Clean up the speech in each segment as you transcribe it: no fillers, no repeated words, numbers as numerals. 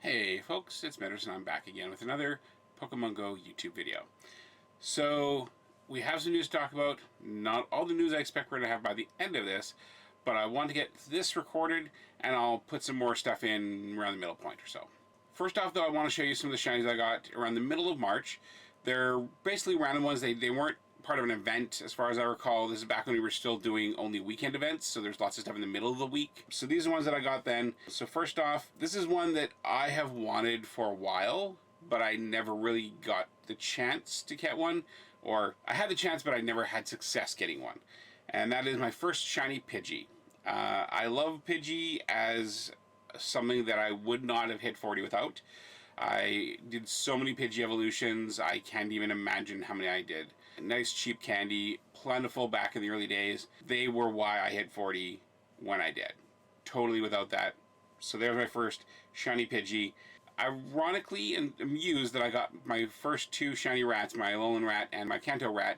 Hey folks, it's Meadows and I'm back again with another Pokemon Go YouTube video. So, we have some news to talk about. Not all the news I expect we're going to have by the end of this, but I want to get this recorded and I'll put some more stuff in around the middle point or so. First off though, I want to show you some of the shinies I got around the middle of March. They're basically random ones. They weren't part of an event, as far as I recall. This is back when we were still doing only weekend events, so there's lots of stuff in the middle of the week. So these are ones that I got then. So first off, this is one that I have wanted for a while, but I never really got the chance to get one. Or I had the chance, but I never had success getting one. And that is my first shiny Pidgey. I love Pidgey as something that I would not have hit 40 without. I did so many Pidgey evolutions, I can't even imagine how many I did. Nice cheap candy, plentiful back in the early days. They were why I hit 40 when I did. Totally without that. So there's my first shiny Pidgey. Ironically and amused that I got my first two shiny rats, my Alolan rat and my Kanto rat,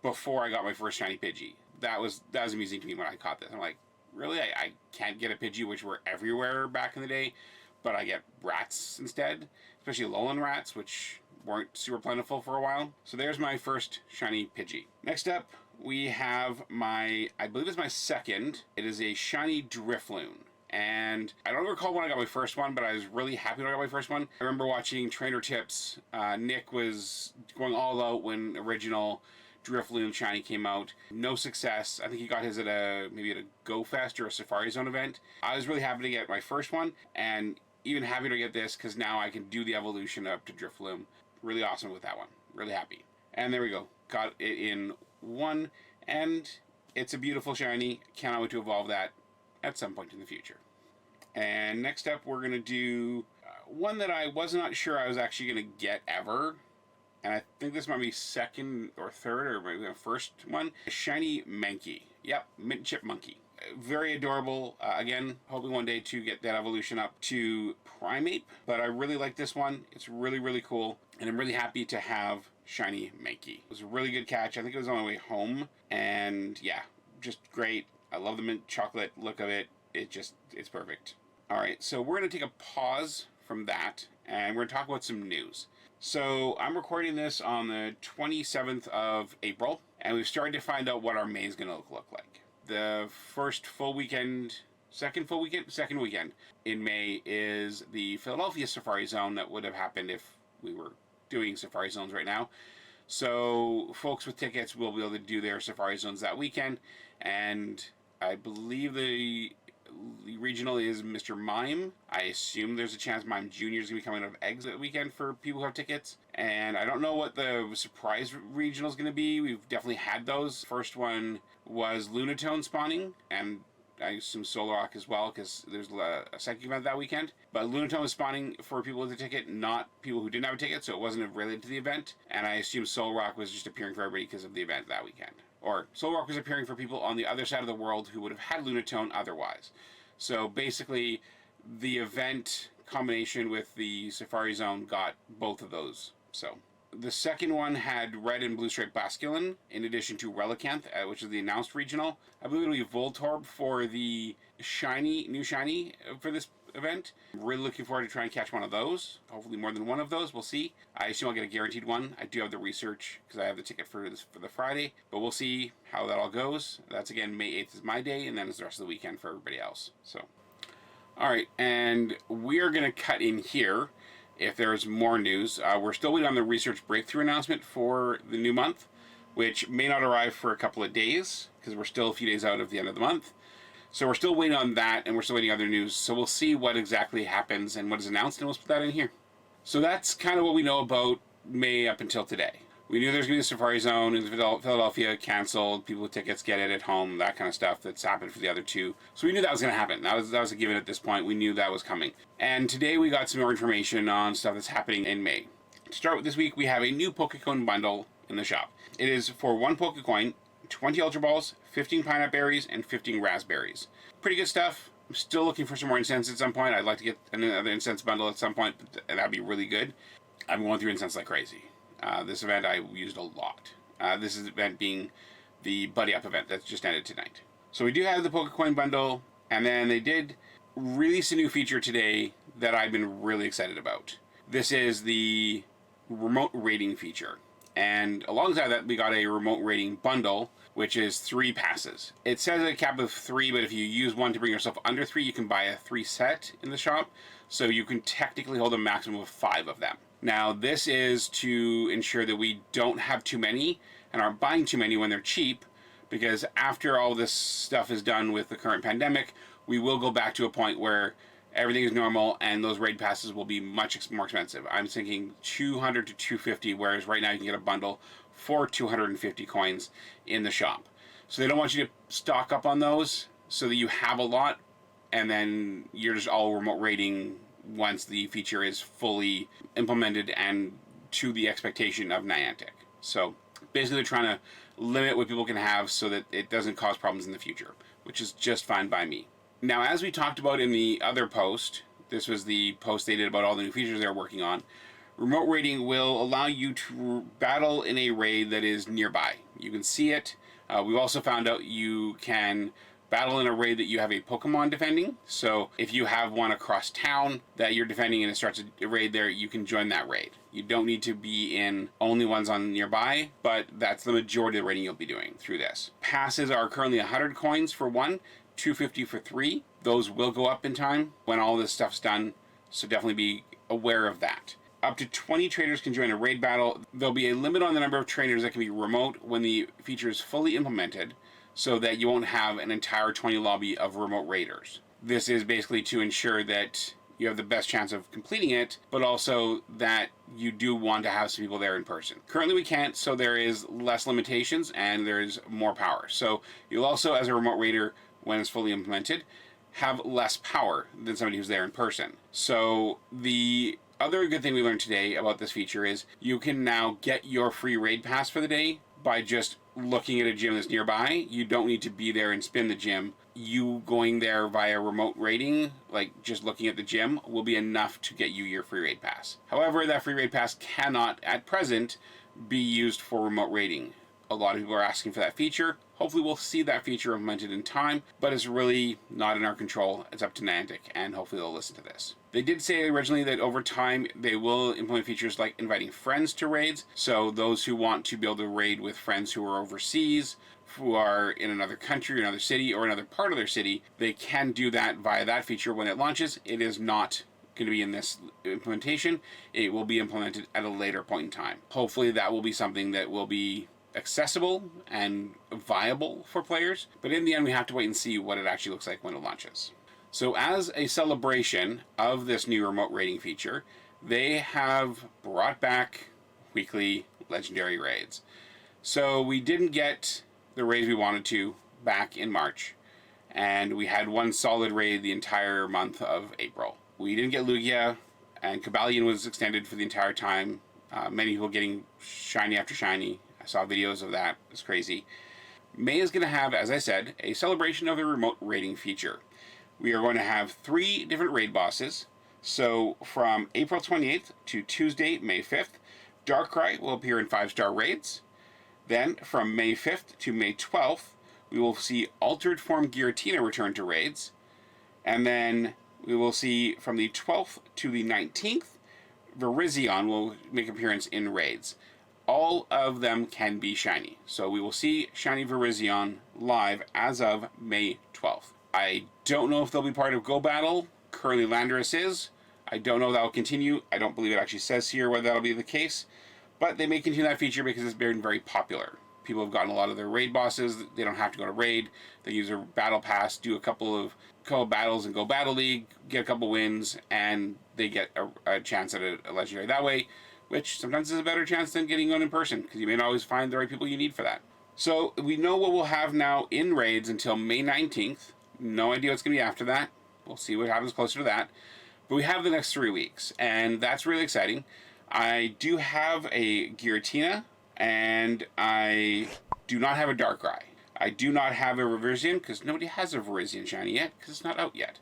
before I got my first shiny Pidgey. That was amusing to me when I caught this. I'm like, really? I can't get a Pidgey, which were everywhere back in the day, but I get rats instead, especially Alolan rats, which weren't super plentiful for a while. So there's my first shiny Pidgey. Next up, we have my, I believe it's my second. It is a shiny Drifloon. And I don't recall when I got my first one, but I was really happy when I got my first one. I remember watching Trainer Tips. Nick was going all out when original Drifloon shiny came out. No success. I think he got his at maybe at a Go Fest or a Safari Zone event. I was really happy to get my first one, and even happier to get this because now I can do the evolution up to Drifloon. Really awesome with that one. Really happy. And there we go. Got it in one, and it's a beautiful shiny. Cannot wait to evolve that at some point in the future. And next up, we're going to do one that I was not sure I was actually going to get ever. And I think this might be second or third or maybe the first one. A shiny Mankey. Yep, Mint Chip Monkey. Very adorable. Again, hoping one day to get that evolution up to Primeape. But I really like this one. It's really, really cool. And I'm really happy to have shiny Mankey. It was a really good catch. I think it was on my way home. And yeah, just great. I love the mint chocolate look of it. It's perfect. All right, so we're going to take a pause from that. And we're going to talk about some news. So I'm recording this on the 27th of April. And we've started to find out what our May is going to look like. The first full weekend, second weekend in May is the Philadelphia Safari Zone that would have happened if we were doing Safari Zones right now. So folks with tickets will be able to do their Safari Zones that weekend. And I believe the regional is Mr. Mime. I assume there's a chance Mime Jr. is going to be coming out of eggs that weekend for people who have tickets. And I don't know what the surprise regional is going to be. We've definitely had those. First one was Lunatone spawning, and I assume Solrock as well, because there's a second event that weekend. But Lunatone was spawning for people with a ticket, not people who didn't have a ticket, so it wasn't related to the event. And I assume Solrock was just appearing for everybody because of the event that weekend. Or Solrock was appearing for people on the other side of the world who would have had Lunatone otherwise. So basically, the event combination with the Safari Zone got both of those. So the second one had Red and Blue Stripe Basculin, in addition to Relicanth, which is the announced regional. I believe it'll be Voltorb for the new shiny for this event. I'm really looking forward to trying to catch one of those. Hopefully more than one of those. We'll see. I assume I'll get a guaranteed one. I do have the research because I have the ticket for the Friday. But we'll see how that all goes. That's again, May 8th is my day, and then it's the rest of the weekend for everybody else. So, all right, and we are going to cut in here. If there's more news, we're still waiting on the research breakthrough announcement for the new month, which may not arrive for a couple of days because we're still a few days out of the end of the month. So we're still waiting on that, and we're still waiting on other news. So we'll see what exactly happens and what is announced, and we'll put that in here. So that's kind of what we know about May up until today. We knew there's going to be a Safari Zone in Philadelphia, canceled, people with tickets get it at home, that kind of stuff that's happened for the other two. So we knew that was going to happen. That was a given at this point. We knew that was coming. And today we got some more information on stuff that's happening in May. To start with this week, we have a new Pokecoin bundle in the shop. It is for 1 Pokecoin, 20 Ultra Balls, 15 Pineapple Berries, and 15 Raspberries. Pretty good stuff. I'm still looking for some more incense at some point. I'd like to get another incense bundle at some point, but that'd be really good. I'm going through incense like crazy. This event I used a lot. This event being the Buddy Up event that just ended tonight. So we do have the Pokecoin bundle, and then they did release a new feature today that I've been really excited about. This is the remote raiding feature. And alongside that, we got a remote raiding bundle, which is 3 passes. It says a cap of 3, but if you use one to bring yourself under 3, you can buy a 3 set in the shop. So you can technically hold a maximum of 5 of them. Now, this is to ensure that we don't have too many and aren't buying too many when they're cheap, because after all this stuff is done with the current pandemic, we will go back to a point where everything is normal and those raid passes will be much more expensive. I'm thinking 200 to 250, whereas right now you can get a bundle for 250 coins in the shop. So they don't want you to stock up on those so that you have a lot and then you're just all remote raiding once the feature is fully implemented and to the expectation of Niantic. So basically they're trying to limit what people can have so that it doesn't cause problems in the future, which is just fine by me. Now, as we talked about in the other post, this was the post they did about all the new features they're working on, remote raiding will allow you to battle in a raid that is nearby. You can see it. We've also found out you can battle in a raid that you have a Pokemon defending. So if you have one across town that you're defending and it starts a raid there, you can join that raid. You don't need to be in only ones on nearby, but that's the majority of the raiding you'll be doing through this. Passes are currently 100 coins for 1, 250 for 3. Those will go up in time when all this stuff's done, so definitely be aware of that. Up to 20 traders can join a raid battle. There'll be a limit on the number of traders that can be remote when the feature is fully implemented, so that you won't have an entire 20 lobby of remote raiders. This is basically to ensure that you have the best chance of completing it, but also that you do want to have some people there in person. Currently we can't, so there is less limitations and there's more power. So you'll also, as a remote raider, when it's fully implemented, have less power than somebody who's there in person. So the other good thing we learned today about this feature is you can now get your free raid pass for the day by just looking at a gym that's nearby. You don't need to be there and spin the gym. You going there via remote raiding, like just looking at the gym, will be enough to get you your free raid pass. However, that free raid pass cannot, at present, be used for remote raiding. A lot of people are asking for that feature. Hopefully we'll see that feature implemented in time, but it's really not in our control. It's up to Niantic, and hopefully they'll listen to this. They did say originally that over time they will implement features like inviting friends to raids, so those who want to be able to raid with friends who are overseas, who are in another country, another city, or another part of their city, they can do that via that feature when it launches. It is not going to be in this implementation. It will be implemented at a later point in time. Hopefully that will be something that will be accessible and viable for players, but in the end we have to wait and see what it actually looks like when it launches. So as a celebration of this new remote raiding feature, they have brought back weekly legendary raids. So we didn't get the raids we wanted to back in March, and we had one solid raid the entire month of April. We didn't get Lugia, and Galarian was extended for the entire time. Many people getting shiny after shiny. I saw videos of that. It's crazy. May is going to have, as I said, a celebration of the remote raiding feature. We are going to have 3 different raid bosses. So from April 28th to Tuesday, May 5th, Darkrai will appear in 5-star raids. Then from May 5th to May 12th, we will see Altered Form Giratina return to raids. And then we will see from the 12th to the 19th, Virizion will make an appearance in raids. All of them can be shiny. So we will see shiny Virizion live as of May 12th. I don't know if they'll be part of Go Battle. Currently Landorus is. I don't know if that will continue. I don't believe it actually says here whether that'll be the case. But they may continue that feature because it's been very popular. People have gotten a lot of their raid bosses. They don't have to go to raid. They use their battle pass, do a couple of battles and Go Battle League, get a couple wins, and they get a chance at a legendary that way, which sometimes is a better chance than getting one in person, because you may not always find the right people you need for that. So we know what we'll have now in raids until May 19th. No idea what's going to be after that. We'll see what happens closer to that. But we have the next 3 weeks, and that's really exciting. I do have a Giratina, and I do not have a Darkrai. I do not have a Virizion, because nobody has a Virizion shiny yet, because it's not out yet.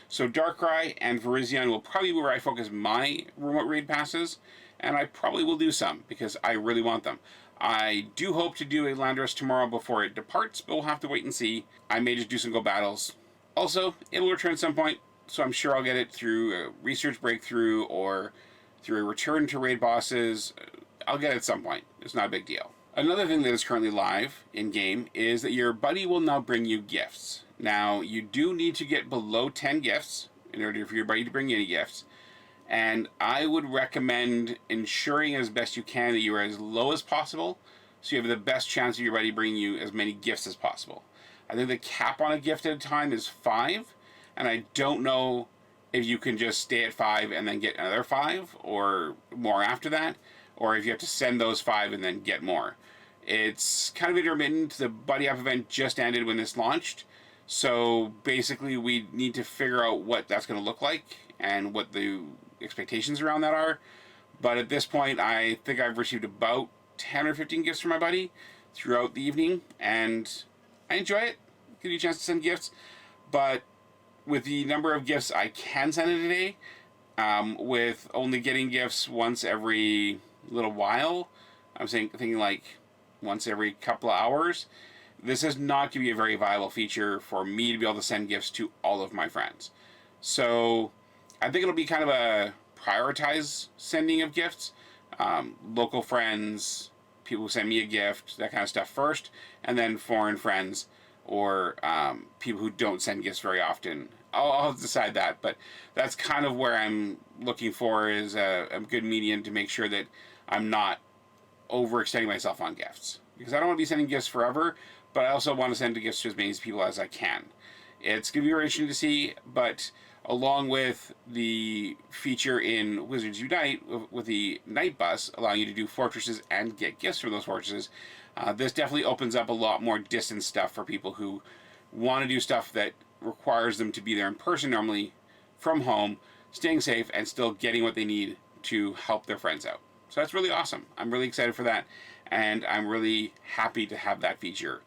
So Darkrai and Virizion will probably be where I focus my remote raid passes, and I probably will do some, because I really want them. I do hope to do a Landorus tomorrow before it departs, but we'll have to wait and see. I may just do some Go Battles. Also, it'll return at some point. so I'm sure I'll get it through a research breakthrough or through a return to raid bosses. I'll get it at some point. It's not a big deal. Another thing that is currently live in-game is that your buddy will now bring you gifts. Now, you do need to get below 10 gifts in order for your buddy to bring you any gifts. And I would recommend ensuring as best you can that you are as low as possible so you have the best chance of your buddy bringing you as many gifts as possible. I think the cap on a gift at a time is 5, and I don't know if you can just stay at 5 and then get another 5 or more after that, or if you have to send those 5 and then get more. It's kind of intermittent. The Buddy Up event just ended when this launched, so basically we need to figure out what that's going to look like and what the expectations around that are. But at this point, I think I've received about 10 or 15 gifts from my buddy throughout the evening, and I enjoy it. Give you a chance to send gifts, but with the number of gifts I can send in a day, with only getting gifts once every little while, I'm thinking like once every couple of hours, this is not going to be a very viable feature for me to be able to send gifts to all of my friends. So I think it'll be kind of a prioritize sending of gifts. Local friends, people who send me a gift, that kind of stuff first, and then foreign friends or people who don't send gifts very often. I'll decide that, but that's kind of where I'm looking for is a good median to make sure that I'm not overextending myself on gifts. Because I don't want to be sending gifts forever, but I also want to send gifts to as many people as I can. It's going to be very interesting to see, but along with the feature in Wizards Unite with the Night Bus, allowing you to do fortresses and get gifts from those fortresses, this definitely opens up a lot more distance stuff for people who want to do stuff that requires them to be there in person normally from home, staying safe, and still getting what they need to help their friends out. So that's really awesome. I'm really excited for that, and I'm really happy to have that feature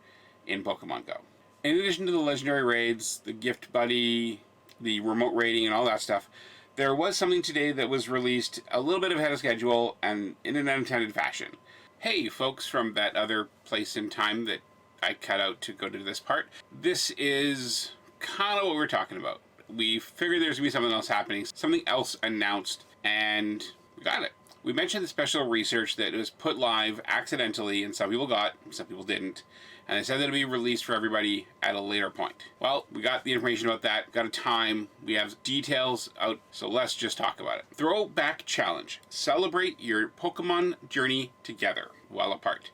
in Pokemon Go. In addition to the legendary raids, the gift buddy, the remote raiding, and all that stuff, there was something today that was released a little bit ahead of schedule and in an unintended fashion. Hey, folks from that other place in time that I cut out to go to this part. This is kind of what we're talking about. We figured there's going to be something else happening, something else announced, and we got it. We mentioned the special research that was put live accidentally, and some people got, some people didn't, and they said that it'll be released for everybody at a later point. Well, we got the information about that, got a time, we have details out, so let's just talk about it. Throwback Challenge. Celebrate your Pokemon journey together while apart.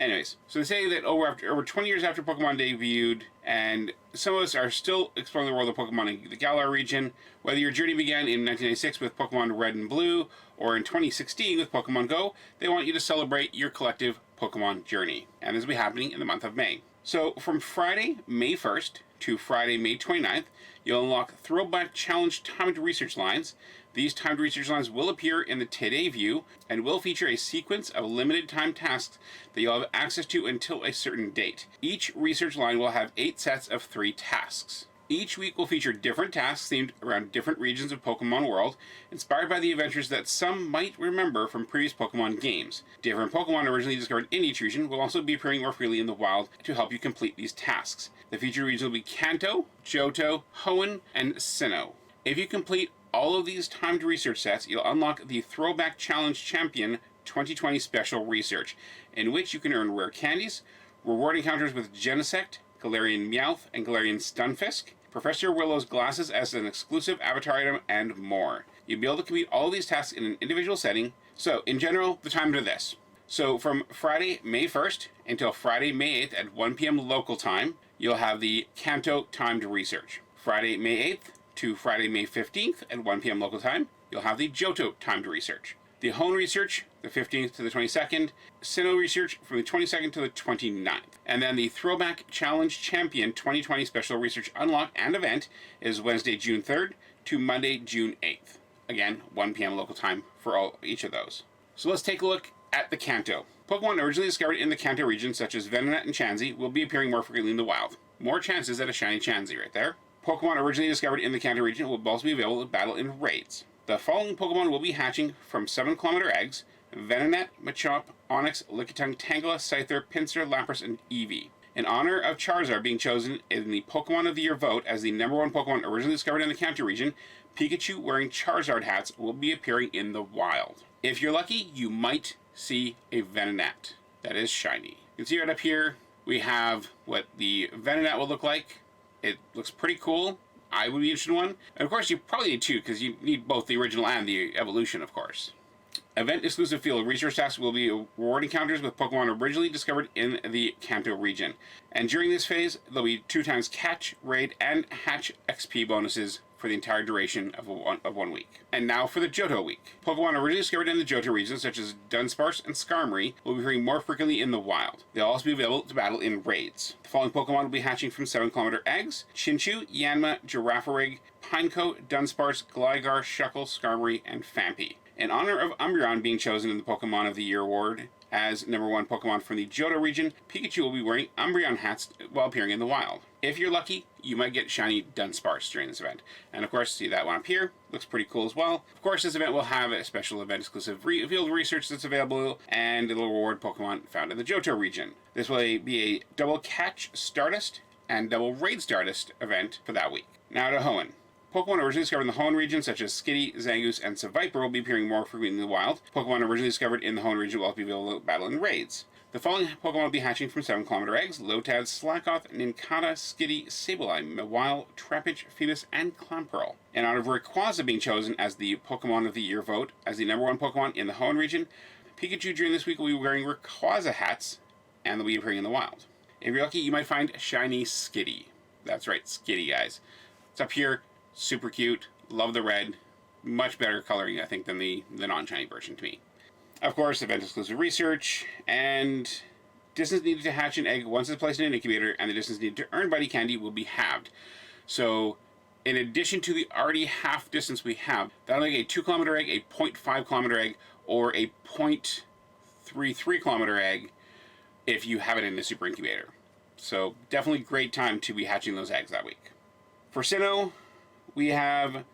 Anyways, so they say that over 20 years after Pokemon debuted, and some of us are still exploring the world of Pokemon in the Galar region, whether your journey began in 1996 with Pokemon Red and Blue, or in 2016 with Pokemon Go, they want you to celebrate your collective Pokemon journey. And this will be happening in the month of May. So from Friday, May 1st to Friday, May 29th, you'll unlock Throwback Challenge timed research lines. These timed research lines will appear in the Today view and will feature a sequence of limited time tasks that you'll have access to until a certain date. Each research line will have 8 sets of 3 tasks. Each week will feature different tasks themed around different regions of Pokemon World, inspired by the adventures that some might remember from previous Pokemon games. Different Pokemon originally discovered in each region will also be appearing more freely in the wild to help you complete these tasks. The featured regions will be Kanto, Johto, Hoenn, and Sinnoh. If you complete all of these timed research sets, you'll unlock the Throwback Challenge Champion 2020 Special Research, in which you can earn rare candies, reward encounters with Genesect, Galarian Meowth, and Galarian Stunfisk, Professor Willow's glasses as an exclusive avatar item, and more. You'll be able to complete all of these tasks in an individual setting. So, in general, the times are this. So, from Friday, May 1st until Friday, May 8th at 1 p.m. local time, you'll have the Kanto timed research. Friday, May 8th to Friday, May 15th at 1 p.m. local time, you'll have the Johto timed research. The Hoenn research, the 15th to the 22nd, Sinnoh research from the 22nd to the 29th. And then the Throwback Challenge Champion 2020 Special Research Unlock and Event is Wednesday, June 3rd to Monday, June 8th. Again, 1 p.m. local time for each of those. So let's take a look at the Kanto. Pokemon originally discovered in the Kanto region, such as Venonat and Chansey, will be appearing more frequently in the wild. More chances at a shiny Chansey right there. Pokemon originally discovered in the Kanto region will also be available to battle in raids. The following Pokemon will be hatching from 7-kilometer eggs: Venonat, Machop, Onix, Lickitung, Tangela, Scyther, Pinsir, Lapras, and Eevee. In honor of Charizard being chosen in the Pokemon of the Year vote as the #1 Pokemon originally discovered in the Kanto region, Pikachu wearing Charizard hats will be appearing in the wild. If you're lucky, you might see a Venonat that is shiny. You can see right up here, we have what the Venonat will look like. It looks pretty cool. I would be interested in one. And of course, you probably need two, because you need both the original and the evolution, of course. Event-exclusive field research tasks will be reward encounters with Pokemon originally discovered in the Kanto region. And during this phase, there'll be 2x catch, raid, and hatch XP bonuses for the entire duration of one week. And now for the Johto week. Pokemon originally discovered in the Johto region, such as Dunsparce and Skarmory, will be appearing more frequently in the wild. They'll also be available to battle in raids. The following Pokemon will be hatching from 7-kilometer eggs: Chinchou, Yanma, Girafarig, Pineco, Dunsparce, Gligar, Shuckle, Skarmory, and Phanpy. In honor of Umbreon being chosen in the Pokemon of the Year award as #1 Pokemon from the Johto region, Pikachu will be wearing Umbreon hats while appearing in the wild. If you're lucky, you might get shiny Dunsparce during this event. And of course, see that one up here? Looks pretty cool as well. Of course, this event will have a special event-exclusive field research that's available, and it'll reward Pokemon found in the Johto region. This will be a double catch Stardust and double raid Stardust event for that week. Now to Hoenn. Pokemon originally discovered in the Hoenn region, such as Skitty, Zangoose, and Seviper, will be appearing more frequently in the wild. Pokemon originally discovered in the Hoenn region will also be available to battle in raids. The following Pokemon will be hatching from 7-kilometer eggs: Lotad, Slackoth, Nincada, Skitty, Sableye, Mawile, Trapinch, Phoebus, and Clamperl. In honor of Rayquaza being chosen as the Pokemon of the Year vote as the #1 Pokemon in the Hoenn region, Pikachu during this week will be wearing Rayquaza hats, and they'll be appearing in the wild. If you're lucky, you might find shiny Skitty. That's right, Skitty, guys. It's up here. Super cute. Love the red. Much better coloring, I think, than the non-shiny version to me. Of course, event-exclusive research, and distance needed to hatch an egg once it's placed in an incubator, and the distance needed to earn Buddy Candy will be halved. So, in addition to the already half distance we have, that'll make a 2-kilometer egg, a 0.5-kilometer egg, or a 0.33-kilometer egg if you have it in the super incubator. So, definitely great time to be hatching those eggs that week. For Sinnoh, we have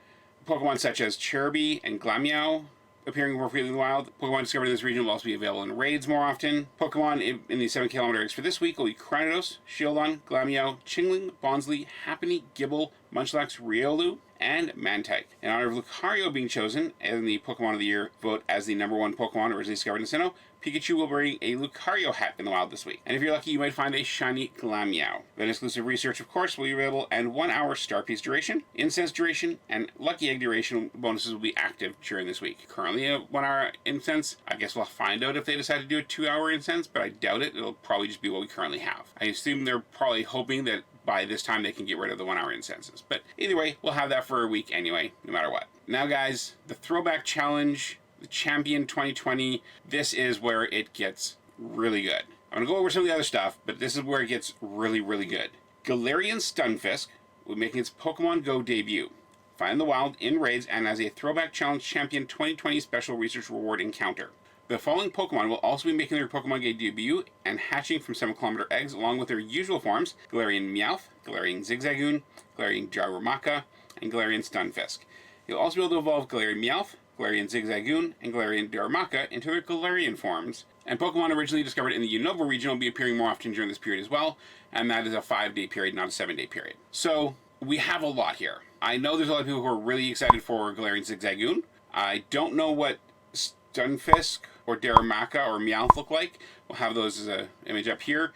Pokemon such as Cherubi and Glameow appearing more frequently in the wild. Pokemon discovered in this region will also be available in raids more often. Pokemon in the 7-kilometer eggs for this week will be Cranidos, Shieldon, Glameow, Chingling, Bonsly, Happiny, Gibble, Munchlax, Riolu, and Mantike. In honor of Lucario being chosen in the Pokemon of the Year vote as the #1 Pokemon originally discovered in Sinnoh, Pikachu will be wearing a Lucario hat in the wild this week. And if you're lucky, you might find a shiny Glameow. Then exclusive research, of course, will be available, and 1 hour Star Piece duration, Incense duration, and Lucky Egg duration bonuses will be active during this week. Currently a 1 hour Incense. I guess we'll find out if they decide to do a 2-hour Incense, but I doubt it. It'll probably just be what we currently have. I assume they're probably hoping that by this time they can get rid of the 1 hour incenses. But either way, we'll have that for a week anyway, no matter what. Now guys, the Throwback Challenge, the Champion 2020, this is where it gets really good. I'm going to go over some of the other stuff, but this is where it gets really, really good. Galarian Stunfisk will be making its Pokemon Go debut. Find the wild in raids and as a Throwback Challenge Champion 2020 special research reward encounter. The following Pokemon will also be making their Pokemon Go debut and hatching from 7-kilometer eggs along with their usual forms: Galarian Meowth, Galarian Zigzagoon, Galarian Darumaka, and Galarian Stunfisk. You'll also be able to evolve Galarian Meowth, Galarian Zigzagoon, and Galarian Darumaka into their Galarian forms. And Pokemon originally discovered in the Unova region will be appearing more often during this period as well, and that is a 5-day period, not a 7-day period. So, we have a lot here. I know there's a lot of people who are really excited for Galarian Zigzagoon. I don't know what Stunfisk or Darumaka or Meowth look like. We'll have those as an image up here.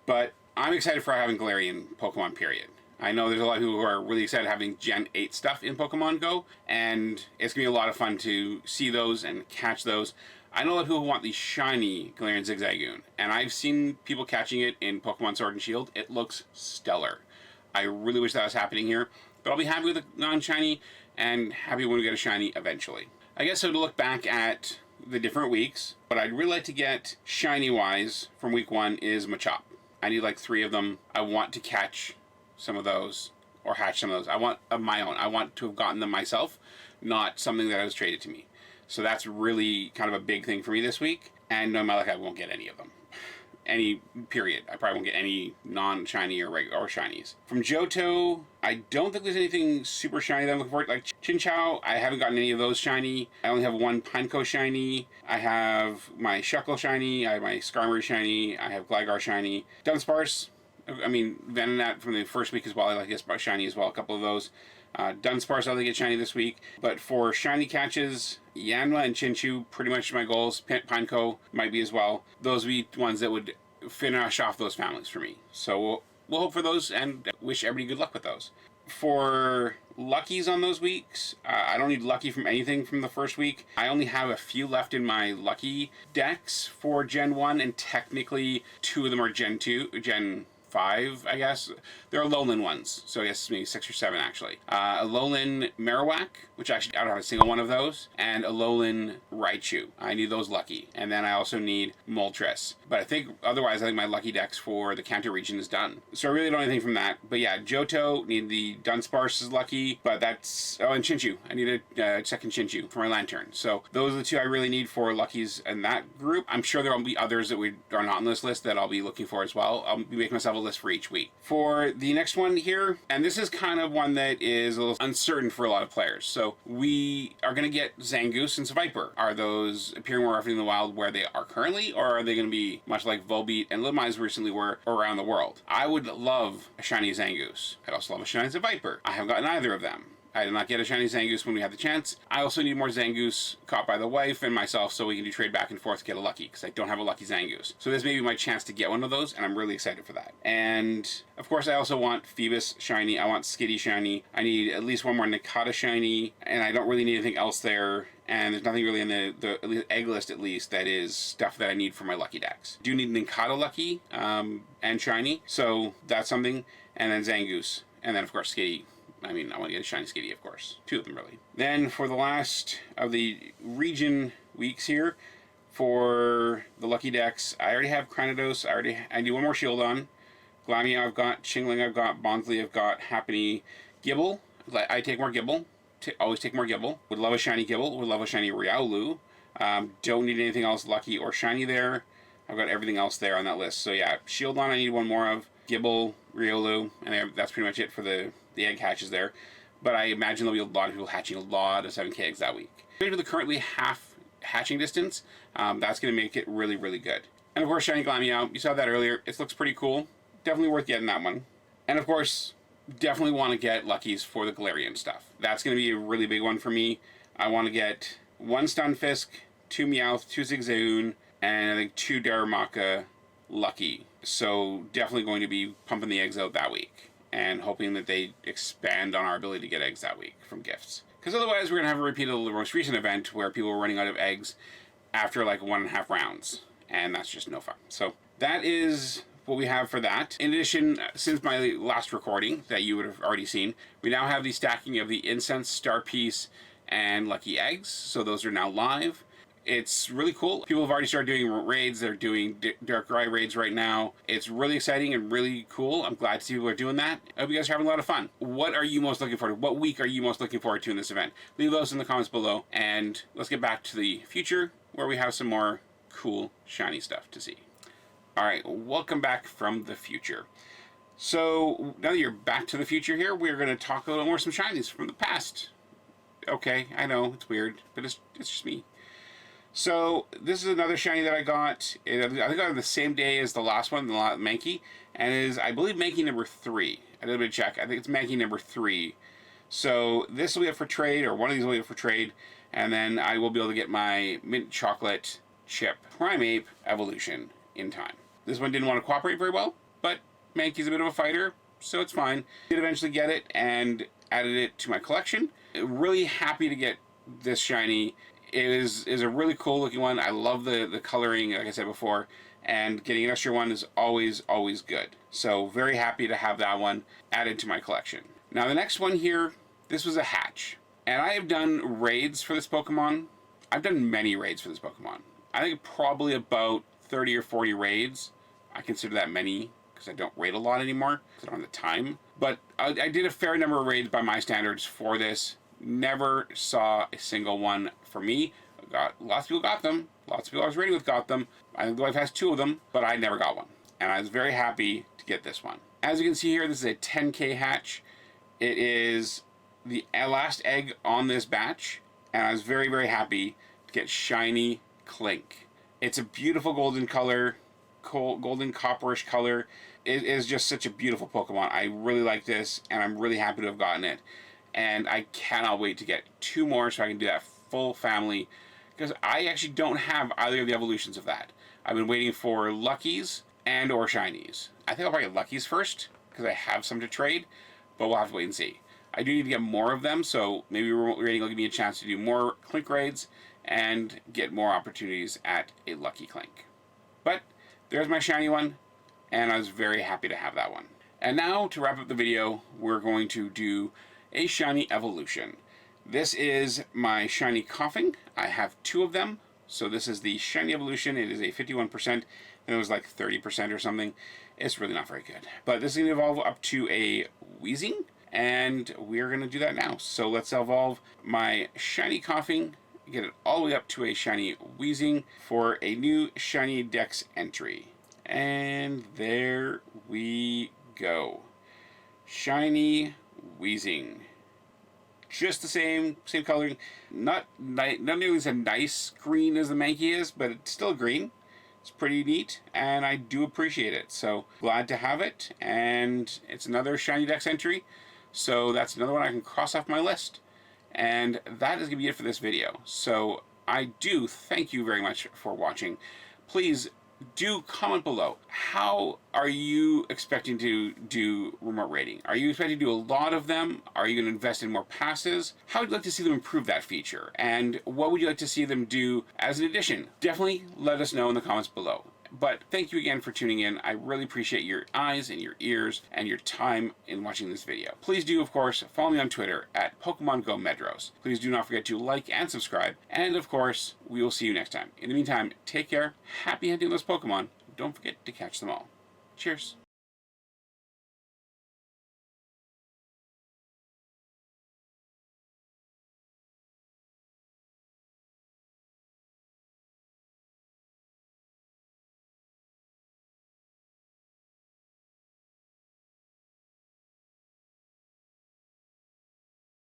But I'm excited for having Galarian Pokemon, period. I know there's a lot of people who are really excited having Gen 8 stuff in Pokemon Go, and it's going to be a lot of fun to see those and catch those. I know a lot of people who want the shiny Galarian Zigzagoon, and I've seen people catching it in Pokemon Sword and Shield. It looks stellar. I really wish that was happening here, but I'll be happy with the non-shiny, and happy when we get a shiny eventually. I guess so to look back at the different weeks, but I'd really like to get shiny-wise from week 1 is Machop. I need like 3 of them. I want to catch some of those, or hatch some of those. I want of my own. I want to have gotten them myself, not something that was traded to me. So that's really kind of a big thing for me this week, and no matter, I won't get any of them. Any period. I probably won't get any non-shiny or shinies. From Johto, I don't think there's anything super shiny that I'm looking for. Like Chinchou, I haven't gotten any of those shiny. I only have 1 Pineco shiny. I have my Shuckle shiny. I have my Skarmory shiny. I have Gligar shiny. Dunsparce, I mean, Venonat from the first week as well. I like to get shiny as well. A couple of those. Dunsparce, I'll get shiny this week. But for shiny catches, Yanma and Chinchou, pretty much my goals. Pineco might be as well. Those would be ones that would finish off those families for me. So we'll hope for those and wish everybody good luck with those. For luckies on those weeks, I don't need lucky from anything from the first week. I only have a few left in my lucky decks for Gen 1, and technically 2 of them are Gen 5, I guess. They're Alolan ones, so I guess maybe 6 or 7 actually. Alolan Marowak, which actually I don't have a single one of those, and Alolan Raichu. I need those lucky. And then I also need Moltres. But I think otherwise, I think my lucky decks for the Kanto region is done. So I really don't need anything from that. But yeah, Johto, need the Dunsparce is lucky, but that's, oh, and Chinchou. I need a second Chinchou for my Lantern. So those are the 2 I really need for luckies in that group. I'm sure there will be others that are not on this list that I'll be looking for as well. I'll be making myself a list for each week. For the next one here, and this is kind of one that is a little uncertain for a lot of players. So we are going to get Zangoose and Viper. Are those appearing more often in the wild where they are currently, or are they going to be much like Volbeat and Litmize recently were around the world? I would love a shiny Zangoose. I'd also love a shiny Viper. I have gotten either of them. I did not get a shiny Zangoose when we had the chance. I also need more Zangoose caught by the wife and myself so we can do trade back and forth to get a lucky, because I don't have a lucky Zangoose. So this may be my chance to get one of those, and I'm really excited for that. And of course I also want Phoebus shiny, I want Skitty shiny, I need at least one more Nikata shiny, and I don't really need anything else there. And there's nothing really in the egg list, at least, that is stuff that I need for my lucky decks. Do need Ninkata lucky and shiny, so that's something. And then Zangoose, and then of course Skitty. I mean, I want to get a shiny Skitty, of course. 2 of them, really. Then for the last of the region weeks here, for the lucky decks, I already have Cranidos. I need one more Shieldon. Glameow I've got, Chingling I've got, Bonsly I've got, Happiny, Gibble. I take more Gibble. Always take more Gibble. Would love a shiny Gibble. Would love a shiny Riolu. Don't need anything else lucky or shiny there. I've got everything else there on that list. So yeah, Shieldon I need one more of. Gibble, Riolu, and that's pretty much it for the egg hatches there. But I imagine there'll be a lot of people hatching a lot of 7K eggs that week. Compared to the currently half hatching distance, that's going to make it really, really good. And of course, shiny Glameow, you saw that earlier. It looks pretty cool. Definitely worth getting that one. And of course, definitely want to get luckies for the Galarian stuff. That's going to be a really big one for me. I want to get 1 Stunfisk, 2 Meowth, 2 Zigzagoon, and I think 2 Darumaka lucky. So definitely going to be pumping the eggs out that week and hoping that they expand on our ability to get eggs that week from gifts. Because otherwise we're going to have a repeat of the most recent event where people were running out of eggs after like 1.5 rounds. And that's just no fun. So that is what we have for that. In addition, since my last recording that you would have already seen, we now have the stacking of the Incense, Star Piece, and Lucky Eggs. So those are now live. It's really cool. People have already started doing raids. They're doing Darkrai raids right now. It's really exciting and really cool. I'm glad to see people are doing that. I hope you guys are having a lot of fun. What are you most looking forward to? What week are you most looking forward to in this event? Leave those in the comments below. And let's get back to the future where we have some more cool, shiny stuff to see. All right, welcome back from the future. So now that you're back to the future here, we're going to talk a little more some shinies from the past. Okay, I know, it's weird, but it's just me. So this is another shiny that I got. I think I got it the same day as the last one, the Mankey, and it is, I believe, Mankey number 3. I did a bit of check. I think it's Mankey number 3. So this will be up for trade, or one of these will be up for trade, and then I will be able to get my Mint Chocolate Chip Primeape evolution in time. This one didn't want to cooperate very well, but Mankey's a bit of a fighter, so it's fine. Did eventually get it and added it to my collection. Really happy to get this shiny. It is a really cool looking one. I love the coloring, like I said before, and getting an extra one is always good. So very happy to have that one added to my collection. Now the next one here, this was a hatch. And I have done raids for this Pokemon. I've done many raids for this Pokemon. I think probably about 30 or 40 raids. I consider that many because I don't raid a lot anymore because I don't have the time. But I did a fair number of raids by my standards for this. Never saw a single one for me. Lots of people got them. Lots of people I was raiding with got them. I think the wife has 2 of them, but I never got one. And I was very happy to get this one. As you can see here, this is a 10K hatch. It is the last egg on this batch, and I was very happy to get shiny Clink. It's a beautiful golden color, golden copperish color. it is just such a beautiful Pokemon. I really like this, and I'm really happy to have gotten it. And I cannot wait to get 2 more so I can do that full family, because I actually don't have either of the evolutions of that. I've been waiting for Luckies and or Shinies. I think I'll probably get Luckies first, because I have some to trade, but we'll have to wait and see. I do need to get more of them, so maybe remote raiding will give me a chance to do more Clink raids and get more opportunities at a Lucky Clink. But there's my shiny one, and I was very happy to have that one. And now, to wrap up the video, we're going to do a shiny evolution. This is my shiny Coughing. I have 2 of them. So this is the shiny evolution. It is a 51%, and it was like 30% or something. It's really not very good. But this is going to evolve up to a Wheezing, and we're going to do that now. So let's evolve my shiny Coughing, get it all the way up to a shiny Wheezing for a new shiny Dex entry. And there we go. Shiny Wheezing. Just the same coloring. Not nearly as a nice green as the Mankey is, but it's still green. It's pretty neat, and I do appreciate it. So glad to have it, and it's another shiny Dex entry. So that's another one I can cross off my list. And that is going to be it for this video. So I do thank you very much for watching. Please do comment below. How are you expecting to do remote raiding? Are you expecting to do a lot of them? Are you going to invest in more passes? How would you like to see them improve that feature? And what would you like to see them do as an addition? Definitely let us know in the comments below. But thank you again for tuning in. I really appreciate your eyes and your ears and your time in watching this video. Please do, of course, follow me on Twitter at Pokemon Go Medros. Please do not forget to like and subscribe. And, of course, we will see you next time. In the meantime, take care. Happy hunting those Pokemon. Don't forget to catch them all. Cheers.